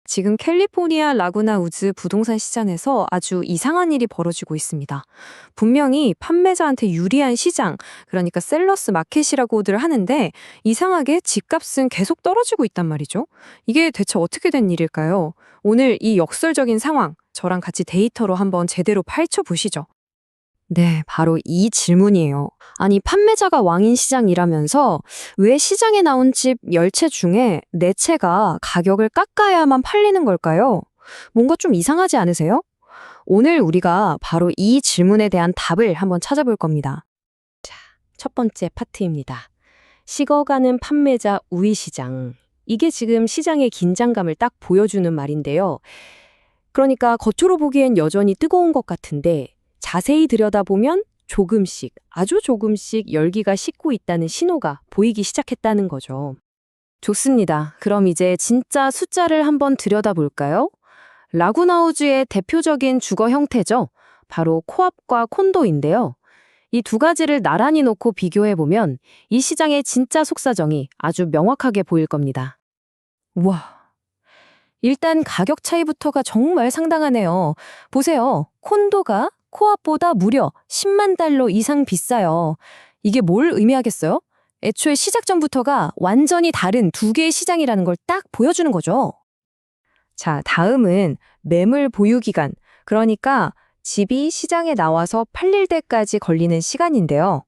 지금 캘리포니아 라구나 우즈 부동산 시장에서 아주 이상한 일이 벌어지고 있습니다. 분명히 판매자한테 유리한 시장, 그러니까 셀러스 마켓이라고들 하는데 이상하게 집값은 계속 떨어지고 있단 말이죠. 이게 대체 어떻게 된 일일까요? 오늘 이 역설적인 상황, 저랑 같이 데이터로 한번 제대로 파헤쳐 보시죠. 네, 바로 이 질문이에요. 아니, 판매자가 왕인 시장이라면서 왜 시장에 나온 집 10채 중에 4채가 가격을 깎아야만 팔리는 걸까요? 뭔가 좀 이상하지 않으세요? 오늘 우리가 바로 이 질문에 대한 답을 한번 찾아볼 겁니다. 첫 번째 파트입니다. 식어가는 판매자 우위 시장. 이게 지금 시장의 긴장감을 딱 보여주는 말인데요. 그러니까 겉으로 보기엔 여전히 뜨거운 것 같은데 자세히 들여다보면 조금씩, 아주 조금씩 열기가 식고 있다는 신호가 보이기 시작했다는 거죠. 좋습니다. 그럼 이제 진짜 숫자를 한번 들여다볼까요? 라구나우즈의 대표적인 주거 형태죠. 바로 코앞과 콘도인데요. 이 두 가지를 나란히 놓고 비교해보면 이 시장의 진짜 속사정이 아주 명확하게 보일 겁니다. 우와. 일단 가격 차이부터가 정말 상당하네요. 보세요. 콘도가 코앞보다 무려 10만 달러 이상 비싸요. 이게 뭘 의미하겠어요? 애초에 시작 전부터가 완전히 다른 두 개의 시장이라는 걸 딱 보여주는 거죠. 자, 다음은 매물 보유 기간. 그러니까 집이 시장에 나와서 팔릴 때까지 걸리는 시간인데요.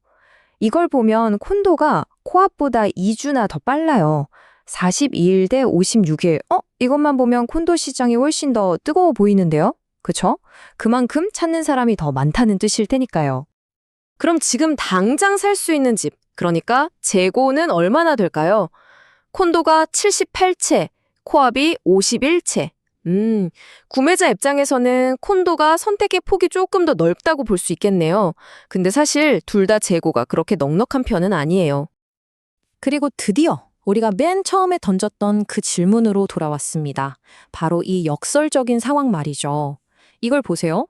이걸 보면 콘도가 코앞보다 2주나 더 빨라요. 42일 대 56일. 이것만 보면 콘도 시장이 훨씬 더 뜨거워 보이는데요. 그쵸? 그만큼 찾는 사람이 더 많다는 뜻일 테니까요. 그럼 지금 당장 살 수 있는 집, 그러니까 재고는 얼마나 될까요? 콘도가 78채, 코앞이 51채. 구매자 입장에서는 콘도가 선택의 폭이 조금 더 넓다고 볼 수 있겠네요. 근데 사실 둘 다 재고가 그렇게 넉넉한 편은 아니에요. 그리고 드디어 우리가 맨 처음에 던졌던 그 질문으로 돌아왔습니다. 바로 이 역설적인 상황 말이죠. 이걸 보세요.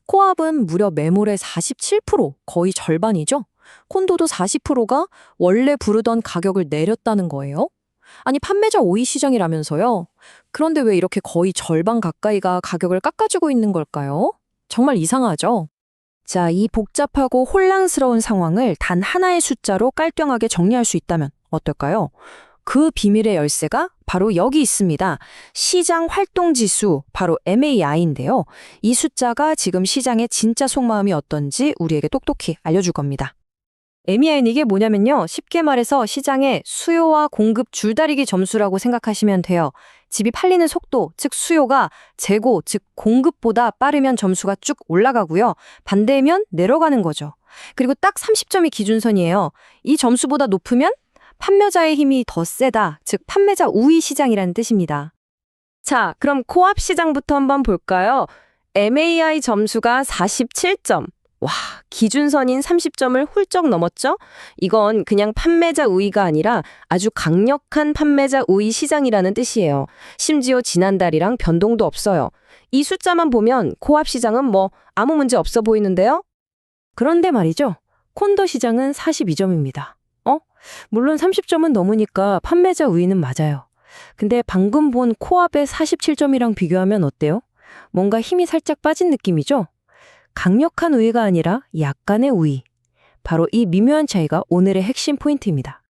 코앞은 무려 매물의 47%, 거의 절반이죠? 콘도도 40%가 원래 부르던 가격을 내렸다는 거예요. 아니, 판매자 5위 시장이라면서요? 그런데 왜 이렇게 거의 절반 가까이가 가격을 깎아주고 있는 걸까요? 정말 이상하죠? 자, 이 복잡하고 혼란스러운 상황을 단 하나의 숫자로 깔끔하게 정리할 수 있다면 어떨까요? 그 비밀의 열쇠가 바로 여기 있습니다. 시장 활동 지수, 바로 MAI인데요. 이 숫자가 지금 시장의 진짜 속마음이 어떤지 우리에게 똑똑히 알려줄 겁니다. MAI는 이게 뭐냐면요. 쉽게 말해서 시장의 수요와 공급 줄다리기 점수라고 생각하시면 돼요. 집이 팔리는 속도, 즉 수요가 재고, 즉 공급보다 빠르면 점수가 쭉 올라가고요. 반대면 내려가는 거죠. 그리고 딱 30점이 기준선이에요. 이 점수보다 높으면 판매자의 힘이 더 세다, 즉 판매자 우위 시장이라는 뜻입니다. 자, 그럼 코앞 시장부터 한번 볼까요? MAI 점수가 47점. 와, 기준선인 30점을 훌쩍 넘었죠? 이건 그냥 판매자 우위가 아니라 아주 강력한 판매자 우위 시장이라는 뜻이에요. 심지어 지난달이랑 변동도 없어요. 이 숫자만 보면 코앞 시장은 아무 문제 없어 보이는데요? 그런데 말이죠. 콘도 시장은 42점입니다. 물론 30점은 넘으니까 판매자 우위는 맞아요. 근데 방금 본 코앞의 47점이랑 비교하면 어때요? 뭔가 힘이 살짝 빠진 느낌이죠? 강력한 우위가 아니라 약간의 우위. 바로 이 미묘한 차이가 오늘의 핵심 포인트입니다.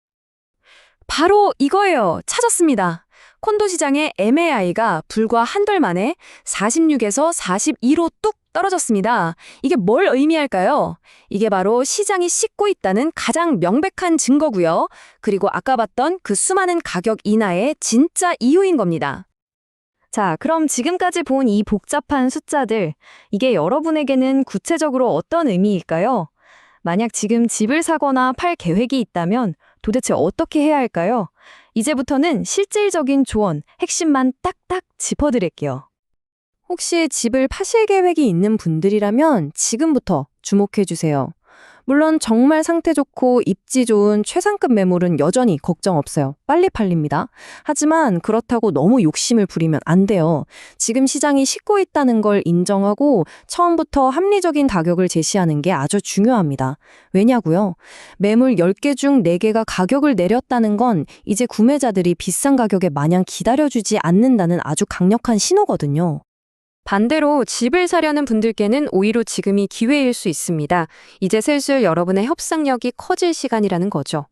바로 이거예요. 찾았습니다. 콘도 시장의 MAI가 불과 한 달 만에 46에서 42로 뚝 떨어졌습니다. 이게 뭘 의미할까요? 이게 바로 시장이 식고 있다는 가장 명백한 증거고요. 그리고 아까 봤던 그 수많은 가격 인하의 진짜 이유인 겁니다. 자, 그럼 지금까지 본 이 복잡한 숫자들, 이게 여러분에게는 구체적으로 어떤 의미일까요? 만약 지금 집을 사거나 팔 계획이 있다면 도대체 어떻게 해야 할까요? 이제부터는 실질적인 조언, 핵심만 딱딱 짚어드릴게요. 혹시 집을 파실 계획이 있는 분들이라면 지금부터 주목해 주세요. 물론 정말 상태 좋고 입지 좋은 최상급 매물은 여전히 걱정 없어요. 빨리 팔립니다. 하지만 그렇다고 너무 욕심을 부리면 안 돼요. 지금 시장이 식고 있다는 걸 인정하고 처음부터 합리적인 가격을 제시하는 게 아주 중요합니다. 왜냐고요? 매물 10개 중 4개가 가격을 내렸다는 건 이제 구매자들이 비싼 가격에 마냥 기다려주지 않는다는 아주 강력한 신호거든요. 반대로 집을 사려는 분들께는 오히려 지금이 기회일 수 있습니다. 이제 슬슬 여러분의 협상력이 커질 시간이라는 거죠.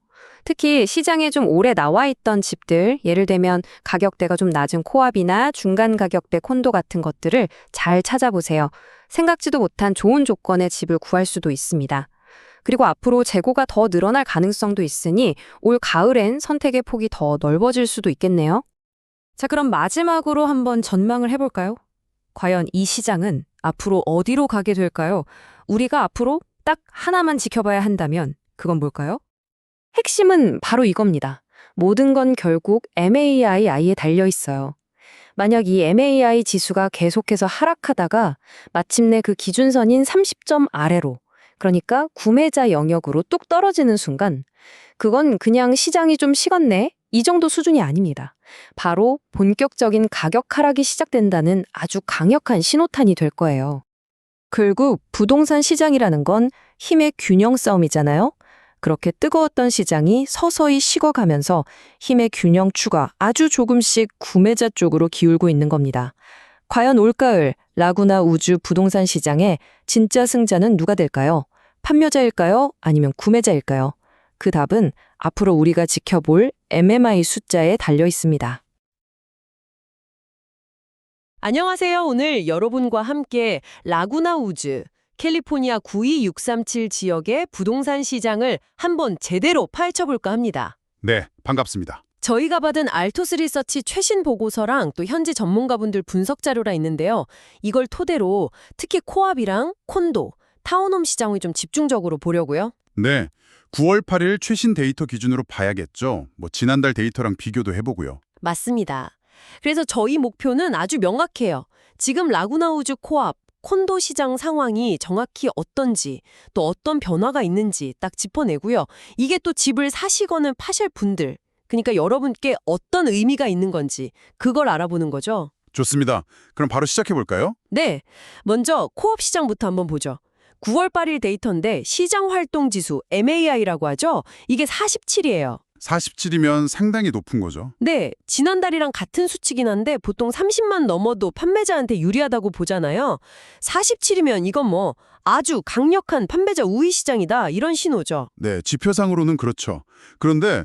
특히 시장에 좀 오래 나와 있던 집들, 예를 들면 가격대가 좀 낮은 코앞이나 중간 가격대 콘도 같은 것들을 잘 찾아보세요. 생각지도 못한 좋은 조건의 집을 구할 수도 있습니다. 그리고 앞으로 재고가 더 늘어날 가능성도 있으니 올 가을엔 선택의 폭이 더 넓어질 수도 있겠네요. 자, 그럼 마지막으로 한번 전망을 해볼까요? 과연 이 시장은 앞으로 어디로 가게 될까요? 우리가 앞으로 딱 하나만 지켜봐야 한다면 그건 뭘까요? 핵심은 바로 이겁니다. 모든 건 결국 MAI에 달려 있어요. 만약 이 MAI 지수가 계속해서 하락하다가 마침내 그 기준선인 30점 아래로, 그러니까 구매자 영역으로 뚝 떨어지는 순간 그건 그냥 시장이 좀 식었네? 이 정도 수준이 아닙니다. 바로 본격적인 가격 하락이 시작된다는 아주 강력한 신호탄이 될 거예요. 결국 부동산 시장이라는 건 힘의 균형 싸움이잖아요. 그렇게 뜨거웠던 시장이 서서히 식어가면서 힘의 균형추가 아주 조금씩 구매자 쪽으로 기울고 있는 겁니다. 과연 올가을 라구나 우주 부동산 시장의 진짜 승자는 누가 될까요? 판매자일까요? 아니면 구매자일까요? 그 답은 앞으로 우리가 지켜볼 MMI 숫자에 달려 있습니다. 안녕하세요. 오늘 여러분과 함께 라구나 우즈, 캘리포니아 92637 지역의 부동산 시장을 한번 제대로 파헤쳐볼까 합니다. 네, 반갑습니다. 저희가 받은 알토스 리서치 최신 보고서랑 또 현지 전문가분들 분석 자료가 있는데요. 이걸 토대로 특히 코앞이랑 콘도, 타운홈 시장을 좀 집중적으로 보려고요. 네, 9월 8일 최신 데이터 기준으로 봐야겠죠. 지난달 데이터랑 비교도 해보고요. 맞습니다. 그래서 저희 목표는 아주 명확해요. 지금 라구나 우즈 코앞, 콘도 시장 상황이 정확히 어떤지, 또 어떤 변화가 있는지 딱 짚어내고요. 이게 또 집을 사시거나 파실 분들, 그러니까 여러분께 어떤 의미가 있는 건지 그걸 알아보는 거죠. 좋습니다. 그럼 바로 시작해볼까요? 네, 먼저 코업 시장부터 한번 보죠. 9월 8일 데이터인데 시장 활동 지수 MAI라고 하죠. 이게 47이에요. 47이면 상당히 높은 거죠. 네, 지난달이랑 같은 수치긴 한데 보통 30만 넘어도 판매자한테 유리하다고 보잖아요. 47이면 이건 아주 강력한 판매자 우위 시장이다 이런 신호죠. 네, 지표상으로는 그렇죠. 그런데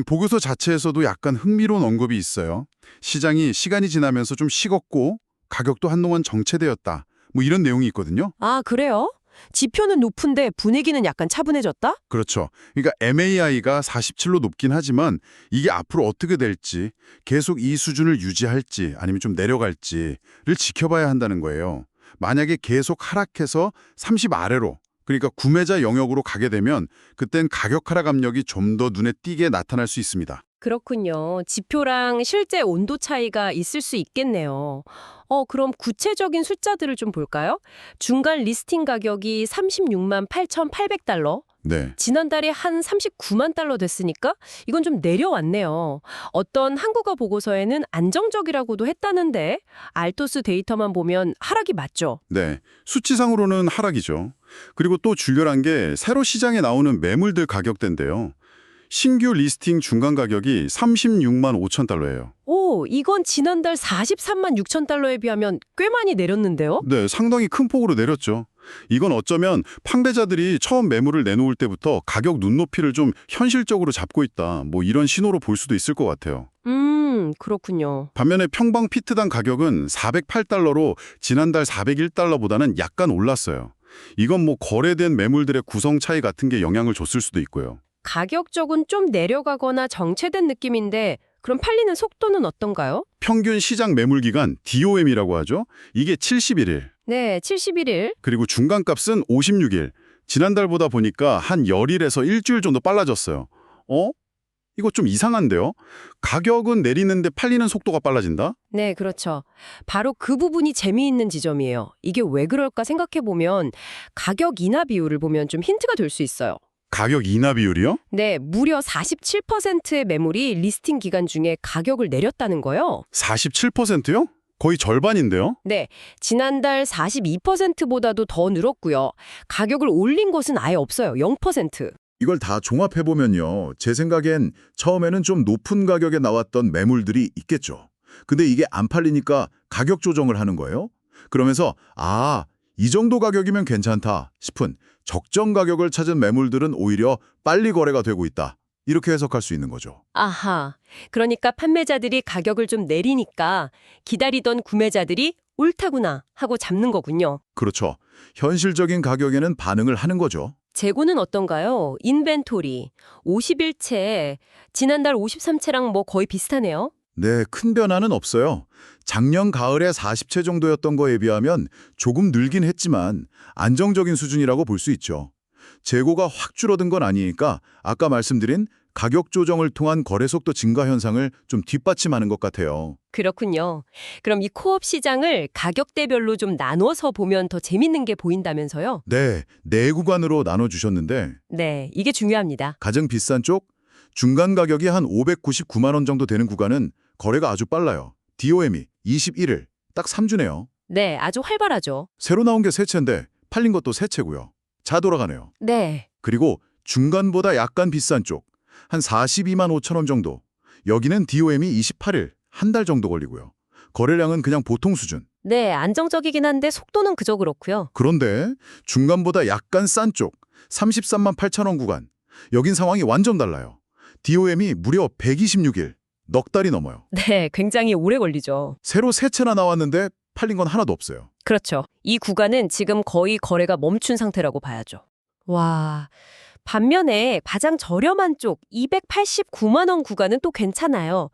보고서 자체에서도 약간 흥미로운 언급이 있어요. 시장이 시간이 지나면서 좀 식었고 가격도 한동안 정체되었다. 이런 내용이 있거든요. 아, 그래요? 지표는 높은데 분위기는 약간 차분해졌다? 그렇죠. 그러니까 MAI가 47로 높긴 하지만 이게 앞으로 어떻게 될지, 계속 이 수준을 유지할지 아니면 좀 내려갈지를 지켜봐야 한다는 거예요. 만약에 계속 하락해서 30 아래로, 그러니까 구매자 영역으로 가게 되면 그땐 가격 하락 압력이 좀 더 눈에 띄게 나타날 수 있습니다. 그렇군요. 지표랑 실제 온도 차이가 있을 수 있겠네요. 그럼 구체적인 숫자들을 좀 볼까요? 중간 리스팅 가격이 36만 8,800달러. 네. 지난달에 한 39만 달러 됐으니까 이건 좀 내려왔네요. 어떤 한국어 보고서에는 안정적이라고도 했다는데 알토스 데이터만 보면 하락이 맞죠? 네. 수치상으로는 하락이죠. 그리고 또 중요한 게 새로 시장에 나오는 매물들 가격대인데요. 신규 리스팅 중간 가격이 36만 5천 달러예요. 오, 이건 지난달 43만 6천 달러에 비하면 꽤 많이 내렸는데요? 네, 상당히 큰 폭으로 내렸죠. 이건 어쩌면 판매자들이 처음 매물을 내놓을 때부터 가격 눈높이를 좀 현실적으로 잡고 있다. 이런 신호로 볼 수도 있을 것 같아요. 그렇군요. 반면에 평방 피트당 가격은 408달러로 지난달 401달러보다는 약간 올랐어요. 이건 거래된 매물들의 구성 차이 같은 게 영향을 줬을 수도 있고요. 가격 쪽은 좀 내려가거나 정체된 느낌인데 그럼 팔리는 속도는 어떤가요? 평균 시장 매물 기간 DOM이라고 하죠. 이게 71일. 네, 71일. 그리고 중간값은 56일. 지난달보다 보니까 한 열일에서 일주일 정도 빨라졌어요. 이거 좀 이상한데요? 가격은 내리는데 팔리는 속도가 빨라진다? 네, 그렇죠. 바로 그 부분이 재미있는 지점이에요. 이게 왜 그럴까 생각해보면 가격 인하 비율을 보면 좀 힌트가 될 수 있어요. 가격 인하 비율이요? 네, 무려 47%의 매물이 리스팅 기간 중에 가격을 내렸다는 거예요. 47%요? 거의 절반인데요? 네, 지난달 42%보다도 더 늘었고요. 가격을 올린 곳은 아예 없어요. 0%. 이걸 다 종합해보면요. 제 생각엔 처음에는 좀 높은 가격에 나왔던 매물들이 있겠죠. 근데 이게 안 팔리니까 가격 조정을 하는 거예요. 그러면서 이 정도 가격이면 괜찮다 싶은 적정 가격을 찾은 매물들은 오히려 빨리 거래가 되고 있다. 이렇게 해석할 수 있는 거죠. 아하, 그러니까 판매자들이 가격을 좀 내리니까 기다리던 구매자들이 옳다구나 하고 잡는 거군요. 그렇죠. 현실적인 가격에는 반응을 하는 거죠. 재고는 어떤가요? 인벤토리 51채, 지난달 53채랑 뭐 거의 비슷하네요. 네, 큰 변화는 없어요. 작년 가을에 40채 정도였던 거에 비하면 조금 늘긴 했지만 안정적인 수준이라고 볼 수 있죠. 재고가 확 줄어든 건 아니니까 아까 말씀드린 가격 조정을 통한 거래 속도 증가 현상을 좀 뒷받침하는 것 같아요. 그렇군요. 그럼 이 코업 시장을 가격대별로 좀 나눠서 보면 더 재밌는 게 보인다면서요? 네, 네 구간으로 나눠주셨는데 네, 이게 중요합니다. 가장 비싼 쪽, 중간 가격이 한 599만 원 정도 되는 구간은 거래가 아주 빨라요. DOM이 21일, 딱 3주네요. 네, 아주 활발하죠. 새로 나온 게 세 채인데 팔린 것도 세 채고요. 잘 돌아가네요. 네. 그리고 중간보다 약간 비싼 쪽, 한 42만 5천 원 정도. 여기는 DOM이 28일, 한 달 정도 걸리고요. 거래량은 그냥 보통 수준. 네, 안정적이긴 한데 속도는 그저 그렇고요. 그런데 중간보다 약간 싼 쪽, 33만 8천 원 구간. 여긴 상황이 완전 달라요. DOM이 무려 126일, 넉 달이 넘어요. 네, 굉장히 오래 걸리죠. 새로 세 채나 나왔는데 팔린 건 하나도 없어요. 그렇죠. 이 구간은 지금 거의 거래가 멈춘 상태라고 봐야죠. 와, 반면에 가장 저렴한 쪽 289만 원 구간은 또 괜찮아요.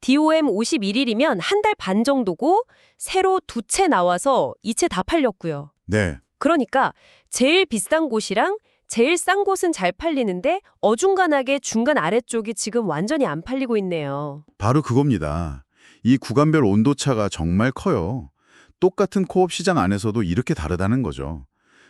DOM 51일이면 한 달 반 정도고 새로 두 채 나와서 이 채 다 팔렸고요. 네, 그러니까 제일 비싼 곳이랑 제일 싼 곳은 잘 팔리는데 어중간하게 중간 아래쪽이 지금 완전히 안 팔리고 있네요. 바로 그겁니다. 이 구간별 온도차가 정말 커요. 똑같은 코업 시장 안에서도 이렇게 다르다는 거죠.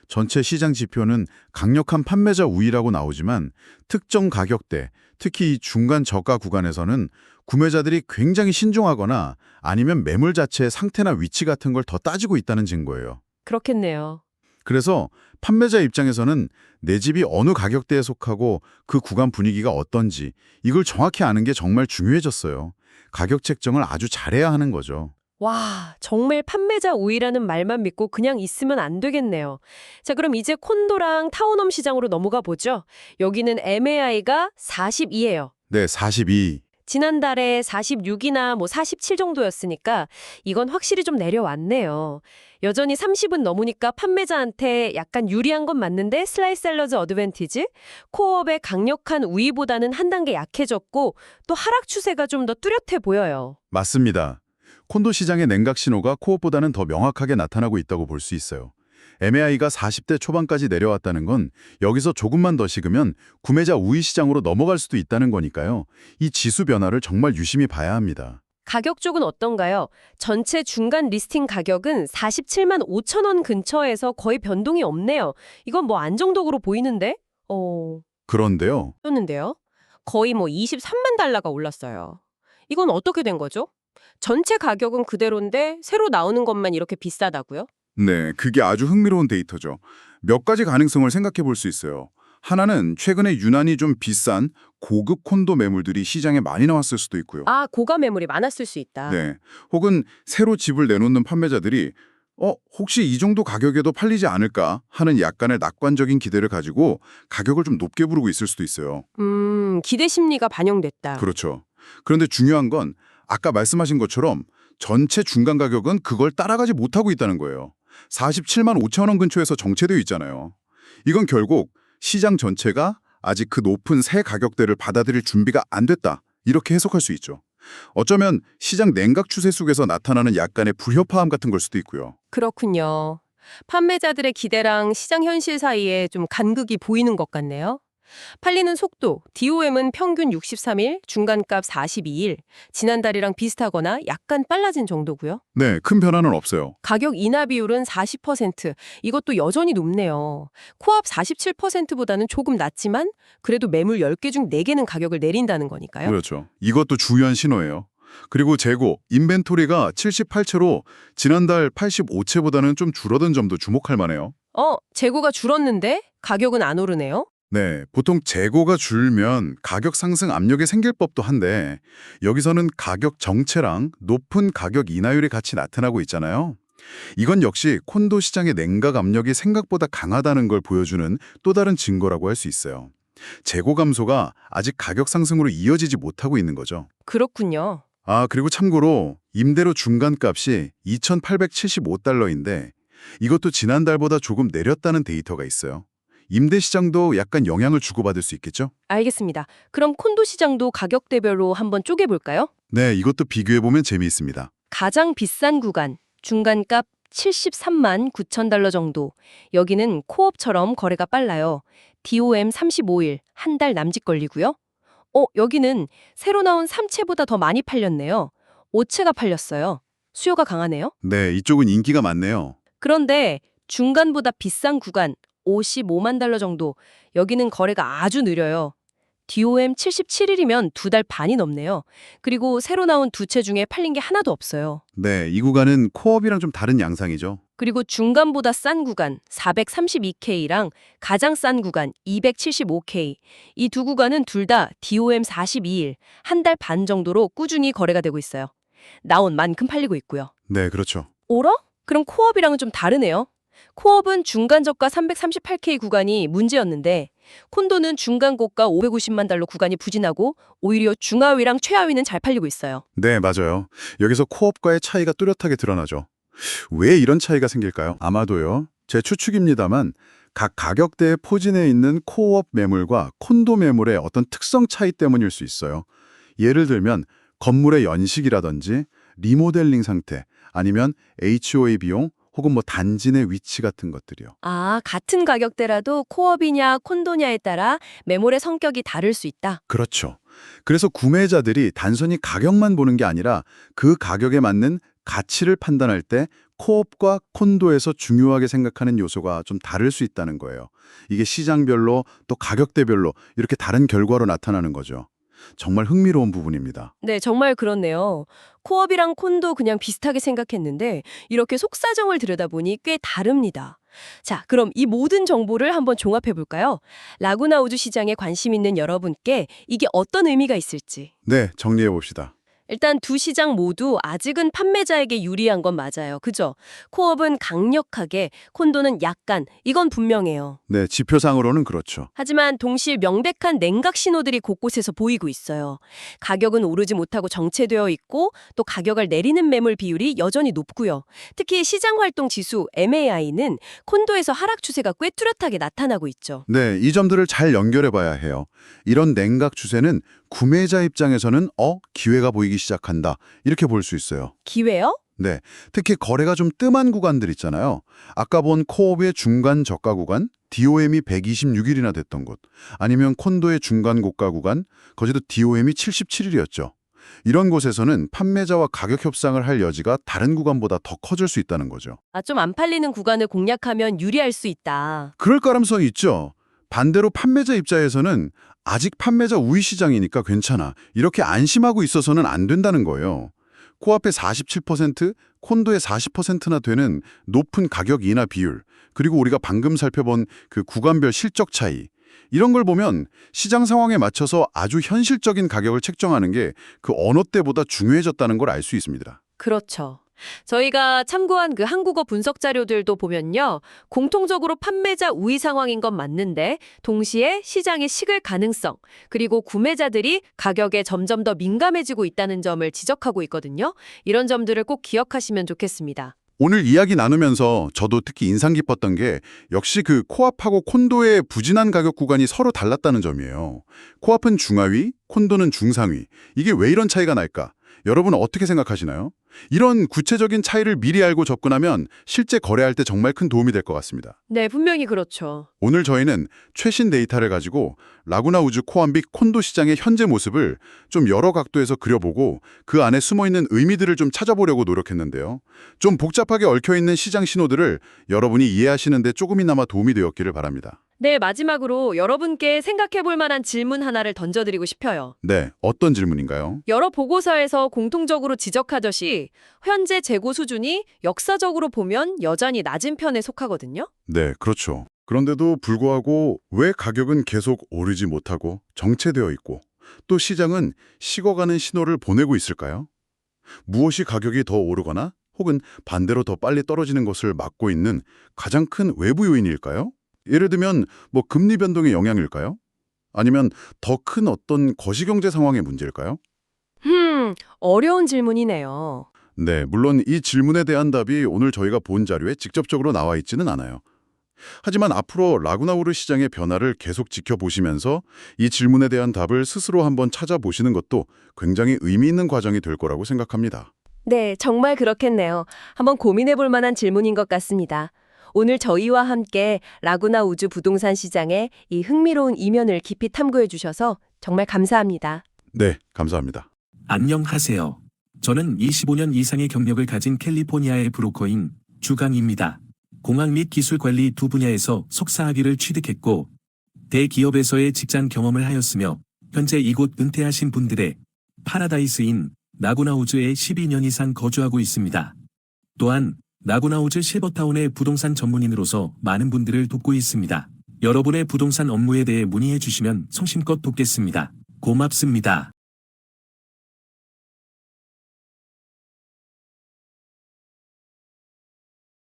전체 시장 지표는 강력한 판매자 우위라고 나오지만 특정 가격대, 특히 이 중간 저가 구간에서는 구매자들이 굉장히 신중하거나 아니면 매물 자체의 상태나 위치 같은 걸 더 따지고 있다는 증거예요. 그렇겠네요. 그래서 판매자 입장에서는 내 집이 어느 가격대에 속하고 그 구간 분위기가 어떤지 이걸 정확히 아는 게 정말 중요해졌어요. 가격 책정을 아주 잘해야 하는 거죠. 와, 정말 판매자 우위라는 말만 믿고 그냥 있으면 안 되겠네요. 자, 그럼 이제 콘도랑 타운홈 시장으로 넘어가 보죠. 여기는 MAI가 42예요. 네, 42. 지난달에 46이나 뭐 47 정도였으니까 이건 확실히 좀 내려왔네요. 여전히 30은 넘으니까 판매자한테 약간 유리한 건 맞는데 슬라이셀러즈 어드밴티지? 코업의 강력한 우위보다는 한 단계 약해졌고 또 하락 추세가 좀 더 뚜렷해 보여요. 맞습니다. 콘도 시장의 냉각 신호가 코업보다는 더 명확하게 나타나고 있다고 볼 수 있어요. MAI가 40대 초반까지 내려왔다는 건 여기서 조금만 더 식으면 구매자 우위 시장으로 넘어갈 수도 있다는 거니까요. 이 지수 변화를 정말 유심히 봐야 합니다. 가격 쪽은 어떤가요? 전체 중간 리스팅 가격은 47만 5천 원 근처에서 거의 변동이 없네요. 이건 뭐 안정적으로 보이는데? 그런데요. 였는데요. 거의 뭐 23만 달러가 올랐어요. 이건 어떻게 된 거죠? 전체 가격은 그대로인데 새로 나오는 것만 이렇게 비싸다고요? 네, 그게 아주 흥미로운 데이터죠. 몇 가지 가능성을 생각해 볼 수 있어요. 하나는 최근에 유난히 좀 비싼 고급 콘도 매물들이 시장에 많이 나왔을 수도 있고요. 아, 고가 매물이 많았을 수 있다. 네, 혹은 새로 집을 내놓는 판매자들이 혹시 이 정도 가격에도 팔리지 않을까 하는 약간의 낙관적인 기대를 가지고 가격을 좀 높게 부르고 있을 수도 있어요. 기대 심리가 반영됐다. 그렇죠. 그런데 중요한 건 아까 말씀하신 것처럼 전체 중간 가격은 그걸 따라가지 못하고 있다는 거예요. 47만 5천 원 근처에서 정체되어 있잖아요. 이건 결국 시장 전체가 아직 그 높은 새 가격대를 받아들일 준비가 안 됐다. 이렇게 해석할 수 있죠. 어쩌면 시장 냉각 추세 속에서 나타나는 약간의 불협화음 같은 걸 수도 있고요. 그렇군요. 판매자들의 기대랑 시장 현실 사이에 좀 간극이 보이는 것 같네요. 팔리는 속도, DOM은 평균 63일, 중간값 42일, 지난달이랑 비슷하거나 약간 빨라진 정도고요. 네, 큰 변화는 없어요. 가격 인하 비율은 40%, 이것도 여전히 높네요. 코앞 47%보다는 조금 낮지만 그래도 매물 10개 중 4개는 가격을 내린다는 거니까요. 그렇죠. 이것도 중요한 신호예요. 그리고 재고, 인벤토리가 78채로 지난달 85채보다는 좀 줄어든 점도 주목할 만해요. 재고가 줄었는데 가격은 안 오르네요. 네, 보통 재고가 줄면 가격 상승 압력이 생길 법도 한데 여기서는 가격 정체랑 높은 가격 인하율이 같이 나타나고 있잖아요. 이건 역시 콘도 시장의 냉각 압력이 생각보다 강하다는 걸 보여주는 또 다른 증거라고 할 수 있어요. 재고 감소가 아직 가격 상승으로 이어지지 못하고 있는 거죠. 그렇군요. 그리고 참고로 임대료 중간값이 2,875달러인데 이것도 지난달보다 조금 내렸다는 데이터가 있어요. 임대 시장도 약간 영향을 주고받을 수 있겠죠? 알겠습니다. 그럼 콘도 시장도 가격대별로 한번 쪼개볼까요? 네, 이것도 비교해보면 재미있습니다. 가장 비싼 구간, 중간값 73만 9천 달러 정도. 여기는 코업처럼 거래가 빨라요. DOM 35일, 한 달 남짓 걸리고요. 여기는 새로 나온 3채보다 더 많이 팔렸네요. 5채가 팔렸어요. 수요가 강하네요. 네, 이쪽은 인기가 많네요. 그런데 중간보다 비싼 구간, 55만 달러 정도. 여기는 거래가 아주 느려요. DOM 77일이면 2달 반이 넘네요. 그리고 새로 나온 2채 중에 팔린 게 하나도 없어요. 네, 이 구간은 코업이랑 좀 다른 양상이죠. 그리고 중간보다 싼 구간 432K랑 가장 싼 구간 275K. 이 두 구간은 둘 다 DOM 42일, 한 달 반 정도로 꾸준히 거래가 되고 있어요. 나온 만큼 팔리고 있고요. 네, 그렇죠. 오라? 그럼 코업이랑은 좀 다르네요. 코업은 중간 저가 338K 구간이 문제였는데 콘도는 중간 고가 550만 달러 구간이 부진하고 오히려 중하위랑 최하위는 잘 팔리고 있어요. 네, 맞아요. 여기서 코업과의 차이가 뚜렷하게 드러나죠. 왜 이런 차이가 생길까요? 아마도요. 제 추측입니다만 각 가격대에 포진해 있는 코업 매물과 콘도 매물의 어떤 특성 차이 때문일 수 있어요. 예를 들면 건물의 연식이라든지 리모델링 상태 아니면 HOA 비용 혹은 단지 내 위치 같은 것들이요. 같은 가격대라도 코업이냐 콘도냐에 따라 매물의 성격이 다를 수 있다. 그렇죠. 그래서 구매자들이 단순히 가격만 보는 게 아니라 그 가격에 맞는 가치를 판단할 때 코업과 콘도에서 중요하게 생각하는 요소가 좀 다를 수 있다는 거예요. 이게 시장별로 또 가격대별로 이렇게 다른 결과로 나타나는 거죠. 정말 흥미로운 부분입니다. 네, 정말 그렇네요. 코업이랑 콘도 그냥 비슷하게 생각했는데 이렇게 속사정을 들여다보니 꽤 다릅니다. 자, 그럼 이 모든 정보를 한번 종합해 볼까요? 라구나 우주 시장에 관심 있는 여러분께 이게 어떤 의미가 있을지. 네, 정리해 봅시다. 일단 두 시장 모두 아직은 판매자에게 유리한 건 맞아요. 그죠? 코업은 강력하게, 콘도는 약간, 이건 분명해요. 네, 지표상으로는 그렇죠. 하지만 동시에 명백한 냉각 신호들이 곳곳에서 보이고 있어요. 가격은 오르지 못하고 정체되어 있고 또 가격을 내리는 매물 비율이 여전히 높고요. 특히 시장활동 지수 MAI는 콘도에서 하락 추세가 꽤 뚜렷하게 나타나고 있죠. 네, 이 점들을 잘 연결해 봐야 해요. 이런 냉각 추세는 구매자 입장에서는 기회가 보이기 시작한다. 이렇게 볼 수 있어요. 기회요? 네, 특히 거래가 좀 뜸한 구간들 있잖아요. 아까 본 코업의 중간 저가 구간, DOM이 126일이나 됐던 곳, 아니면 콘도의 중간 고가 구간, 거기도 DOM이 77일이었죠. 이런 곳에서는 판매자와 가격 협상을 할 여지가 다른 구간보다 더 커질 수 있다는 거죠. 좀 안 팔리는 구간을 공략하면 유리할 수 있다. 그럴 가능성이 있죠. 반대로 판매자 입장에서는 아직 판매자 우위 시장이니까 괜찮아. 이렇게 안심하고 있어서는 안 된다는 거예요. 코앞에 47%, 콘도에 40%나 되는 높은 가격 인하 비율, 그리고 우리가 방금 살펴본 그 구간별 실적 차이, 이런 걸 보면 시장 상황에 맞춰서 아주 현실적인 가격을 책정하는 게 그 어느 때보다 중요해졌다는 걸 알 수 있습니다. 그렇죠. 저희가 참고한 그 한국어 분석 자료들도 보면요. 공통적으로 판매자 우위 상황인 건 맞는데 동시에 시장의 식을 가능성 그리고 구매자들이 가격에 점점 더 민감해지고 있다는 점을 지적하고 있거든요. 이런 점들을 꼭 기억하시면 좋겠습니다. 오늘 이야기 나누면서 저도 특히 인상 깊었던 게 역시 그 코앞하고 콘도의 부진한 가격 구간이 서로 달랐다는 점이에요. 코앞은 중하위, 콘도는 중상위. 이게 왜 이런 차이가 날까? 여러분은 어떻게 생각하시나요? 이런 구체적인 차이를 미리 알고 접근하면 실제 거래할 때 정말 큰 도움이 될 것 같습니다. 네, 분명히 그렇죠. 오늘 저희는 최신 데이터를 가지고 라구나 우즈 코암비 콘도 시장의 현재 모습을 좀 여러 각도에서 그려보고 그 안에 숨어있는 의미들을 좀 찾아보려고 노력했는데요. 좀 복잡하게 얽혀있는 시장 신호들을 여러분이 이해하시는 데 조금이나마 도움이 되었기를 바랍니다. 네, 마지막으로 여러분께 생각해 볼 만한 질문 하나를 던져드리고 싶어요. 네, 어떤 질문인가요? 여러 보고서에서 공통적으로 지적하듯이 현재 재고 수준이 역사적으로 보면 여전히 낮은 편에 속하거든요. 네, 그렇죠. 그런데도 불구하고 왜 가격은 계속 오르지 못하고 정체되어 있고 또 시장은 식어가는 신호를 보내고 있을까요? 무엇이 가격이 더 오르거나 혹은 반대로 더 빨리 떨어지는 것을 막고 있는 가장 큰 외부 요인일까요? 예를 들면 금리 변동의 영향일까요? 아니면 더 큰 어떤 거시경제 상황의 문제일까요? 어려운 질문이네요. 네, 물론 이 질문에 대한 답이 오늘 저희가 본 자료에 직접적으로 나와 있지는 않아요. 하지만 앞으로 라구나우르 시장의 변화를 계속 지켜보시면서 이 질문에 대한 답을 스스로 한번 찾아보시는 것도 굉장히 의미 있는 과정이 될 거라고 생각합니다. 네, 정말 그렇겠네요. 한번 고민해 볼 만한 질문인 것 같습니다. 오늘 저희와 함께 라구나 우즈 부동산 시장의 이 흥미로운 이면을 깊이 탐구해 주셔서 정말 감사합니다. 네, 감사합니다. 안녕하세요. 저는 25년 이상의 경력을 가진 캘리포니아의 브로커인 주강입니다. 공학 및 기술 관리 두 분야에서 석사학위를 취득했고 대기업에서의 직장 경험을 하였으며 현재 이곳 은퇴하신 분들의 파라다이스인 라구나우즈에 12년 이상 거주하고 있습니다. 또한 라구나우즈 실버타운의 부동산 전문인으로서 많은 분들을 돕고 있습니다. 여러분의 부동산 업무에 대해 문의해 주시면 성심껏 돕겠습니다. 고맙습니다.